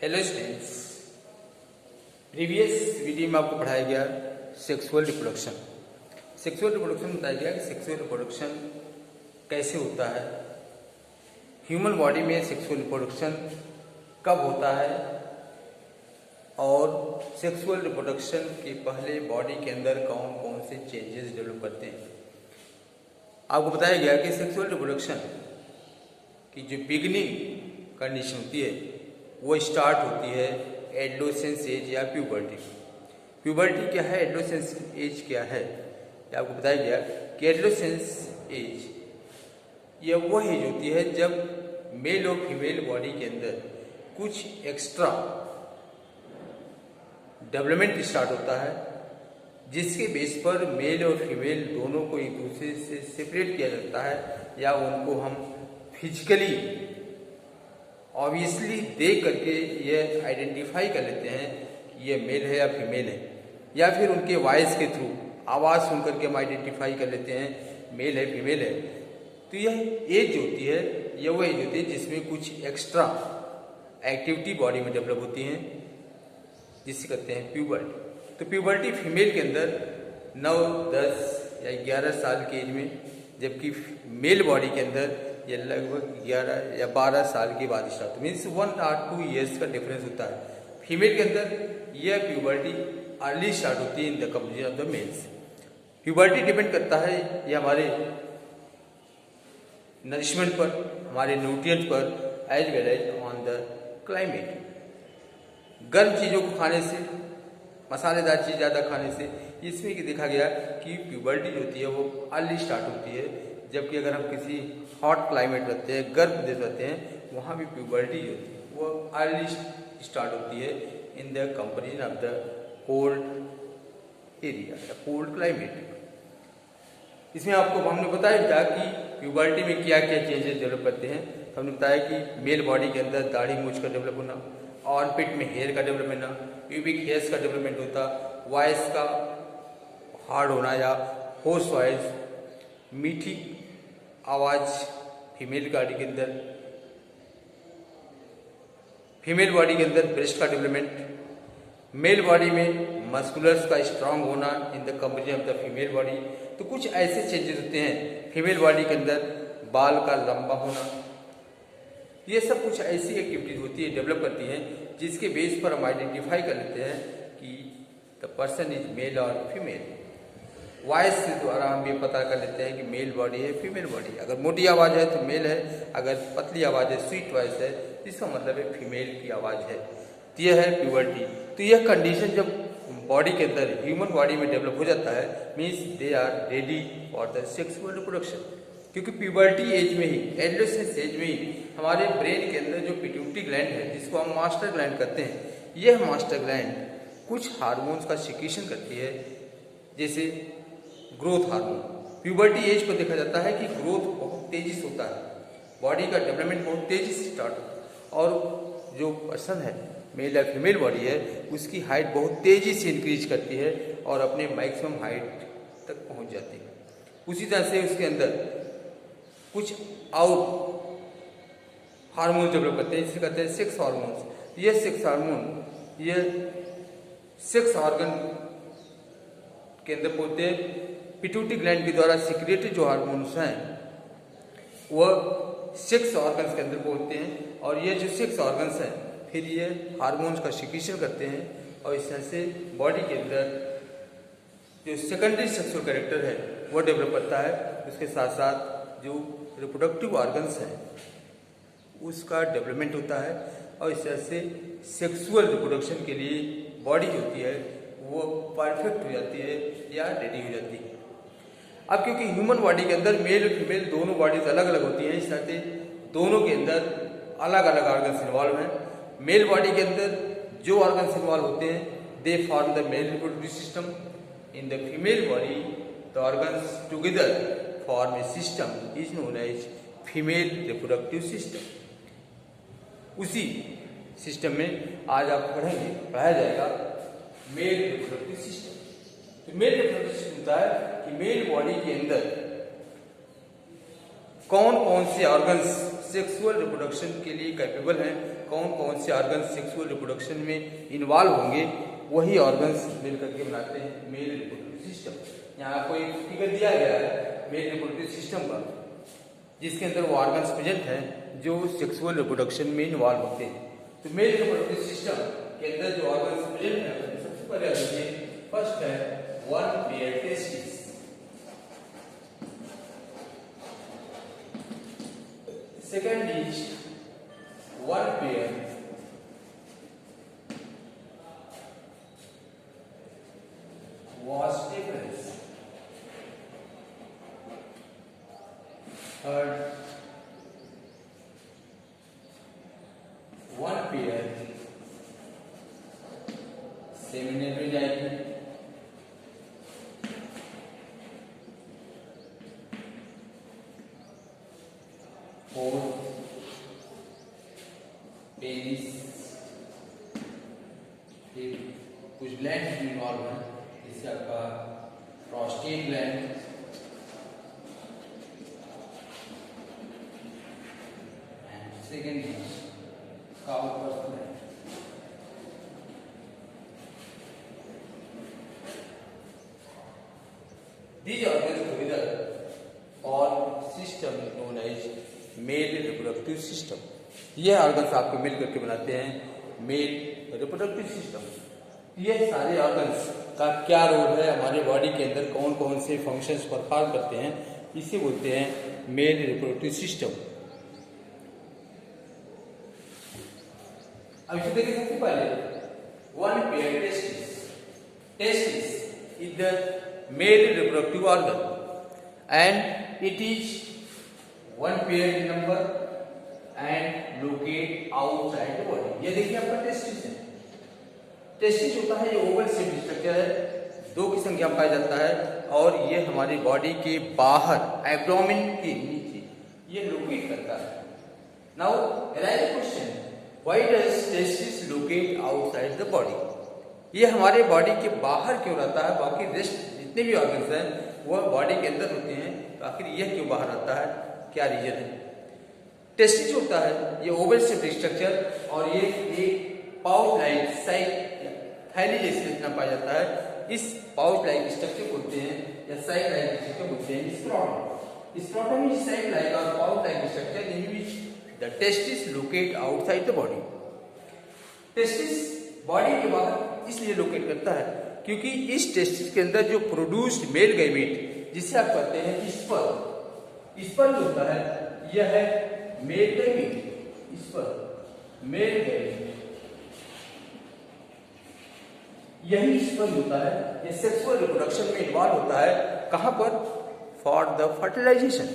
Hello students, previous video में आपको पढ़ाया गया सेक्सुअल रिप्रोडक्शन। सेक्सुअल रिप्रोडक्शन बताया गया कि सेक्सुअल रिप्रोडक्शन कैसे होता है, ह्यूमन बॉडी में सेक्सुअल रिप्रोडक्शन कब होता है और सेक्सुअल रिप्रोडक्शन के पहले बॉडी के अंदर कौन कौन से चेंजेस डेवलप करते हैं। आपको बताया गया कि सेक्सुअल रिप्रोडक्शन की जो बिगिनिंग कंडीशन होती है वो स्टार्ट होती है एडोलेसेंस एज या प्यूबर्टी। प्यूबर्टी क्या है, एडोलेसेंस एज क्या है, ये आपको बताया गया कि एडोलेसेंस एज यह वो एज होती है जब मेल और फीमेल बॉडी के अंदर कुछ एक्स्ट्रा डेवलपमेंट स्टार्ट होता है, जिसके बेस पर मेल और फीमेल दोनों को एक दूसरे से सेपरेट किया जाता है या उनको हम फिजिकली ऑब्वियसली देख करके ये आइडेंटिफाई कर लेते हैं कि ये मेल है या फीमेल है, या फिर उनके वॉइस के थ्रू आवाज़ सुन करके हम आइडेंटिफाई कर लेते हैं मेल है फीमेल है। तो यह एज होती है, यह वो एज होती है जिसमें कुछ एक्स्ट्रा एक्टिविटी बॉडी में डेवलप होती हैं, जिसे कहते हैं प्यूबर्टी। तो प्यूबर्टी फीमेल के अंदर 9, 10 या 11 साल की एज में, जबकि मेल बॉडी के अंदर ये लगभग 11 या 12 साल के बाद स्टार्ट, मीन्स 1 or 2 ईयर्स का डिफरेंस होता है। फीमेल के अंदर यह प्यूबर्टी अर्ली स्टार्ट होती है in the comparison of the males. Puberty depend करता है ये हमारे नरिशमेंट पर, हमारे न्यूट्रिएंट पर, as well as on the climate. गर्म चीज़ों को खाने से, मसालेदार चीज़ ज़्यादा खाने से, इसमें कि देखा गया कि प्यूबर्टी जो होती है वो अर्ली स्टार्ट होती है, जबकि अगर हम किसी हॉट क्लाइमेट रहते हैं, गर्म प्रदेश रहते हैं, वहाँ भी प्यूबर्टी जो होती है वो अर्ली स्टार्ट होती है in the comparison of the cold area या कोल्ड क्लाइमेट। इसमें आपको हमने बताया था कि प्यूबर्टी में क्या क्या चेंजेस डेवलप करते हैं। तो हमने बताया कि मेल बॉडी के अंदर दाढ़ी मूंछ का डेवलप होना, आर्मपिट में हेयर का डेवलपमेंट होना, प्यूबिक हेयर्स का डेवलपमेंट होता, वॉइस का हार्ड होना या होर्स वॉइस, मीठी आवाज फीमेल बॉडी के अंदर, फीमेल बॉडी के अंदर ब्रेस्ट का डेवलपमेंट, मेल बॉडी में मस्कुलर्स का स्ट्रांग होना इन the comparison of the female body. तो कुछ ऐसे चेंजेस होते हैं फीमेल बॉडी के अंदर, बाल का लंबा होना, ये सब कुछ ऐसी एक्टिविटीज होती है, डेवलप करती हैं, जिसके बेस पर हम आइडेंटिफाई कर लेते हैं कि द पर्सन इज मेल और फीमेल। वॉइस के द्वारा हम ये पता कर लेते हैं कि मेल बॉडी है फीमेल बॉडी। अगर मोटी आवाज़ है तो मेल है, अगर पतली आवाज़ है, स्वीट वॉइस है, इसका मतलब है फीमेल की आवाज़ है। तो यह है प्यूबर्टी। तो यह कंडीशन जब बॉडी के अंदर, ह्यूमन बॉडी में डेवलप हो जाता है, means they are ready for the sexual reproduction. क्योंकि प्यूबर्टी एज में ही, एडोलेसेंस एज में ही हमारे ब्रेन के अंदर जो पिट्यूटरी ग्लैंड है, जिसको हम मास्टर ग्लैंड कहते हैं, यह मास्टर ग्लैंड कुछ हार्मोन्स का सिक्रीशन करती है, जैसे growth hormone. Puberty as per देखा जाता है कि ग्रोथ बहुत तेजी से होता है, बॉडी का डेवलपमेंट बहुत तेजी से स्टार्ट होता है, और जो पर्सन है, मेल या फीमेल बॉडी है, उसकी हाइट बहुत तेजी से इंक्रीज करती है और अपने मैक्सिमम हाइट तक पहुंच जाती है। उसी तरह से उसके अंदर कुछ और हार्मोन डेवलप करते हैं, जिसे कहते हैं सेक्स हार्मोन्स। ये सेक्स हार्मोन, ये सेक्स ऑर्गन के अंदर होते हैं, पिट्यूटरी ग्लैंड के द्वारा सिक्रेटेड जो हार्मोन्स हैं वह सेक्स ऑर्गन्स के अंदर पहुंचते हैं, और ये जो सेक्स ऑर्गन्स हैं फिर ये हार्मोन्स का सिक्रीशन करते हैं, और इस तरह से बॉडी के अंदर जो सेकेंडरी सेक्सुअल कैरेक्टर है वो डेवलप करता है। उसके साथ साथ जो रिप्रोडक्टिव ऑर्गन्स हैं उसका डेवलपमेंट होता है, और इस तरह से सेक्सुअल रिप्रोडक्शन के लिए बॉडी जो होती है वो परफेक्ट हो जाती है या रेडी हो जाती है। अब क्योंकि ह्यूमन बॉडी के अंदर मेल और फीमेल दोनों बॉडीज अलग अलग होती हैं, इस तरह से दोनों के अंदर अलग अलग ऑर्गन्स इन्वॉल्व हैं। मेल बॉडी के अंदर जो ऑर्गन्स इन्वॉल्व होते हैं they form the male reproductive system. In the female body the organs together form a system is known as female reproductive system. उसी सिस्टम में आज आप पढ़ाया जाएगा मेल रिप्रोडक्टिव सिस्टम। तो मेल रिप्रोडक्टिव सिस्टम होता है कि मेल बॉडी के अंदर कौन कौन से ऑर्गन्स सेक्सुअल रिप्रोडक्शन के लिए कैपेबल हैं, कौन कौन से ऑर्गन सेक्सुअल रिप्रोडक्शन में इन्वॉल्व होंगे, वही ऑर्गन्स मिल करके बनाते हैं मेल रिप्रोडक्टिव सिस्टम। यहाँ आपको एक फिगर दिया गया है मेल रिप्रोडक्टिव सिस्टम का, जिसके अंदर वो ऑर्गन्स प्रेजेंट हैं जो सेक्सुअल रिप्रोडक्शन में इन्वॉल्व होते हैं। तो मेल रिप्रोडक्टिव सिस्टम के अंदर जो ऑर्गन्स प्रेजेंट हैं, सबसे पहले देखिए, फर्स्ट है one pair testis, second is one pair vas deferens, third one pair seminal vagina, fourth penis, फिर कुछ ग्लैंड इन्वॉल्व हैं, जैसे आपका prostate gland, and second is Cowper's gland. These organs together form system known as male reproductive system। ये organs आपको मिल करके बनाते हैं मेल रिप्रोडक्टिव सिस्टम। ये सारे ऑर्गन्स का क्या रोल है हमारे बॉडी के अंदर, कौन कौन से फंक्शंस परफॉर्म करते हैं, इसे बोलते हैं मेल रिप्रोडक्टिव सिस्टम। अब इसे देखिए, सबसे पहले one pair testis, testis is the male reproductive organ and it is one pair in number and locate outside the body. ये देखिए आपका टेस्टिस है। टेस्टिस होता है, ये ओवल शेप स्ट्रक्चर है, 2 की संख्या में पाया जाता है, और ये हमारी बॉडी के बाहर एब्डोमेन के नीचे ये लोकेट करता है। Now arise the question, why does testis located outside the body? ये हमारे बॉडी के बाहर क्यों रहता है? बाकी रेस्ट जितने भी ऑर्गन्स हैं वह बॉडी के अंदर होते हैं, तो आखिर यह क्यों बाहर आता है, क्या रीजन है? टेस्टिस होता है ये ओवल शेप स्ट्रक्चर, और ये एक पाउच लाइक साइक थैली जैसे रचना पाया जाता है। इस पाउच लाइक स्ट्रक्चर बोलते हैं या साइक लाइक स्ट्रक्चर बोलते हैं scrotum. Scrotum is sac like और pouch like structure in which the testis located outside the body. Testis body के बाहर इसलिए लोकेट करता है क्योंकि इस टेस्टिस के अंदर जो प्रोड्यूस्ड मेल गैमेट, जिसे आप कहते हैं स्पर्म, स्पर्म जो होता है यह है male gamete, sperm male gamete, यही स्पर्म होता है, ये सेक्सुअल रिप्रोडक्शन में इन्वॉल्व होता है। कहां पर? For the fertilization.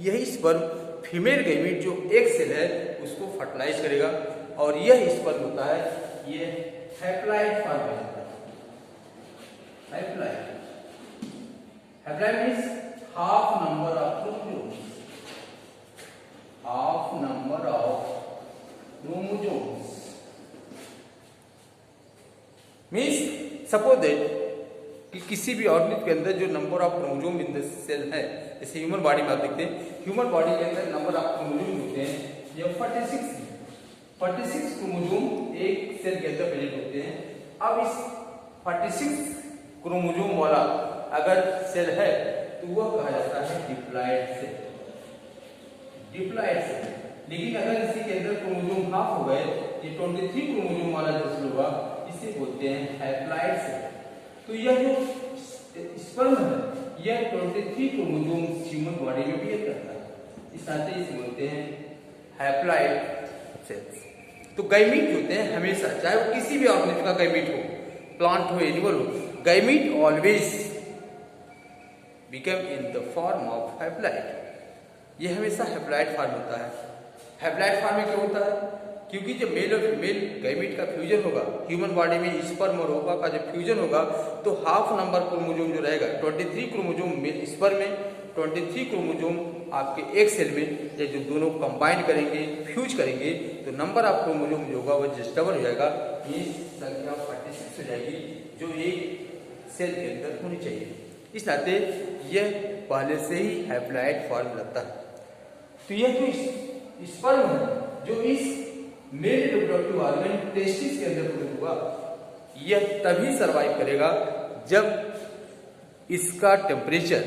यही स्पर्म फीमेल गैमेट जो एक सेल है उसको फर्टिलाइज करेगा, और यह स्पर्म होता है ये हैप्लॉइड फॉर्म में होता है। Haploid, haploid means half number of chromosomes, half number of chromosomes means suppose that कि किसी भी ऑर्गेनिज्म के अंदर जो number of chromosome in the cell है, जैसे ह्यूमन बॉडी में आप देखते हैं, ह्यूमन बॉडी के अंदर नंबर ऑफ क्रोमोसोम होते हैं ये 46 क्रोमोसोम एक सेल के अंदर प्रेजेंट होते हैं। अब इस 46 क्रोमोसोम वाला अगर सेल है तो वह कहा जाता है डिप्लॉइड सेल, डिप्लॉइड सेल। लेकिन अगर इसी के अंदर क्रोमोसोम हाफ हो गए, ये 23 क्रोमोसोम वाला जो सेल होगा इसे बोलते हैं हैप्लॉइड सेल। तो यह जो स्पर्म है यह 23 क्रोमोसोम ह्यूमन बॉडी में भी करता है, इस नाते इसे बोलते हैं हैप्लॉइड सेल्स। तो गैमीट होते हैं हमेशा, चाहे वो किसी भी ऑर्गेनिज्म का गैमीट हो, प्लांट हो, एनिमल हो, gamete always become in the form of haploid. यह हमेशा हैप्लॉइड फॉर्म होता है। हैप्लॉइड फॉर्म में क्या होता है? क्योंकि जब मेल और फीमेल गैमीट का फ्यूजन होगा, ह्यूमन बॉडी में स्पर्म और ओवा का जब फ्यूजन होगा, तो हाफ नंबर क्रोमोसोम जो रहेगा 23 क्रोमोसोम में स्पर्म में, 23 क्रोमोसोम आपके एक सेल में, या जो दोनों कंबाइन करेंगे, फ्यूज करेंगे, तो नंबर ऑफ क्रोमोसोम जो होगा वह जस्ट डबल हो जाएगा। ये संख्या 46 हो जाएगी जो एक सेल के अंदर होनी चाहिए। इस नाते यह पहले से ही हैप्लॉइड फॉर्म लगता है। तो यह जो स्पर्म है जो इस मेल रिप्रोडक्टिव ऑर्गन टेस्टिस के अंदर प्रोड्यूस हुआ, यह तभी सरवाइव करेगा जब इसका temperature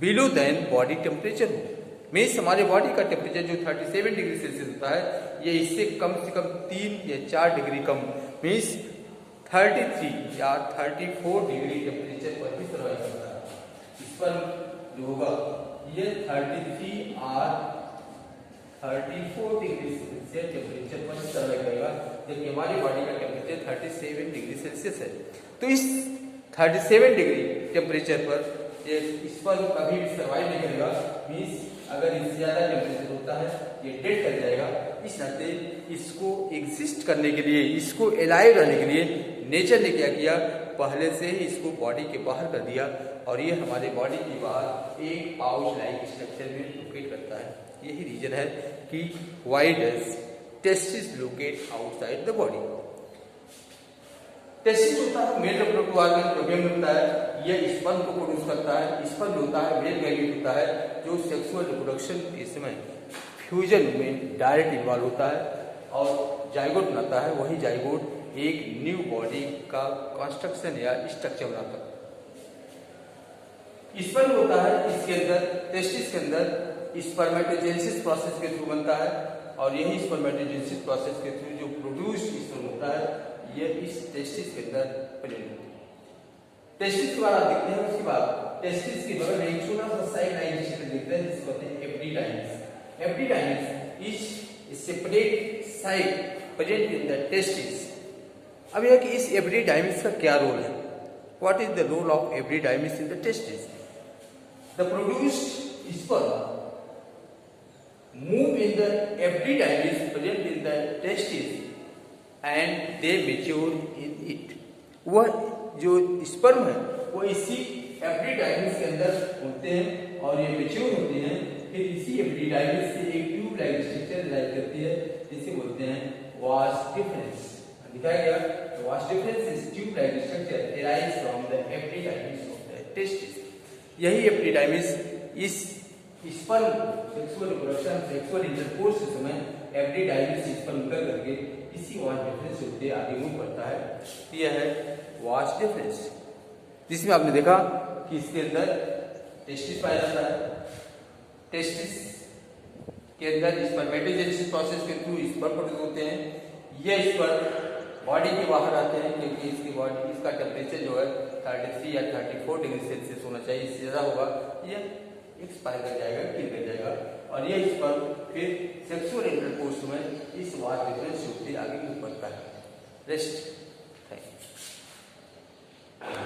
below than body temperature हो। मीन्स हमारे बॉडी का टेम्परेचर जो 37 डिग्री सेल्सियस होता है, ये इससे कम से कम 3 या 4 डिग्री कम, मीन्स 33 या 34 डिग्री टेम्परेचर पर भी सर्वाइव करता है। इस पर जो होगा ये 33 और 34 डिग्री सेल्सियस टेम्परेचर पर सर्वाइव करेगा, जबकि हमारी बॉडी का टेम्परेचर 37 डिग्री सेल्सियस है। तो इस 37 डिग्री टेम्परेचर पर ये स्पर्म कभी भी सर्वाइव नहीं करेगा। मीन्स अगर इससे ज्यादा टेम्परेचर होता है ये डेड कर जाएगा। इस नाते इसको एग्जिस्ट करने के लिए, इसको एलाइव रहने के लिए नेचर ने क्या किया, पहले से ही इसको बॉडी के बाहर कर दिया और ये हमारे बॉडी के बाहर एक पाउच लाइक स्ट्रक्चर में लोकेट करता है। यही रीजन है कि why does testis located outside the body. Testis होता है मेल रिप्रोडक्टिव ऑर्गन, प्रोगेम होता है, यह स्पर्म को प्रोड्यूस करता है। स्पर्म होता है मेल गैमेट होता है जो सेक्सुअल रिप्रोडक्शन के समय फ्यूजन में डायरेक्ट इन्वॉल्व होता है और जाइगोट बनाता है। वही जाइगोट एक न्यू बॉडी का कंस्ट्रक्शन या स्ट्रक्चर बनाता है। स्पर्म होता है, इसके अंदर टेस्टिस के अंदर स्पर्मेटोजेनेसिस प्रोसेस के थ्रू बनता है और यही स्पर्मेटोजेनेसिस प्रोसेस के थ्रू जो प्रोड्यूस स्पर्म होता है ये इस टेस्टिस के अंदर प्रेजेंट होता है। टेस्टिस के बाद आप देखते हैं, उसके बाद टेस्टिस के बगल में एक छोटा सा साइड लाइन क्षेत्र देखते हैं जिसको कहते हैं epididymis. Epididymis is separate side present in the testis. अब यह कि इस एपिडाइमिस का क्या रोल है, what is the role of epididymis in the testis. The produced sperm move in the epididymis present in the testis and they mature in it. वह जो sperm है वो इसी एपिडाइमिस के अंदर होते हैं और ये मैच्योर होते हैं, फिर इसी एपिडाइमिस से एक ट्यूब लाइक स्ट्रक्चर डिराइव करती है जिसे बोलते हैं वास डिफरेंस। दिखाया गया vas deferens is tube like structure derives from the epididymis of the testis. यही एपिडाइमिस इस sperm sexual reproduction sexual intercourse के समय एपिडाइमिस स्पर्म निकल करके इसी वास डिफरेंस से होते आगे मूव करता है। यह है वास डिफरेंस, जिसमें आपने देखा कि इसके अंदर टेस्टिस पाया जाता है। टेस्टिस के अंदर स्पर्मेटोजेनेसिस प्रोसेस के थ्रू स्पर्म प्रोड्यूस होते हैं। यह स्पर्म बॉडी के बाहर आते हैं क्योंकि इसकी बॉडी इसका टेम्परेचर जो है 33 या 34 डिग्री सेल्सियस होना चाहिए। इससे ज़्यादा होगा यह एक्सपायर कर जाएगा, किल कर जाएगा और यह स्पर्म फिर सेक्सुअल इंटरकोर्स में इस वास डिफरेंस से आगे मूव करता है। रेस्ट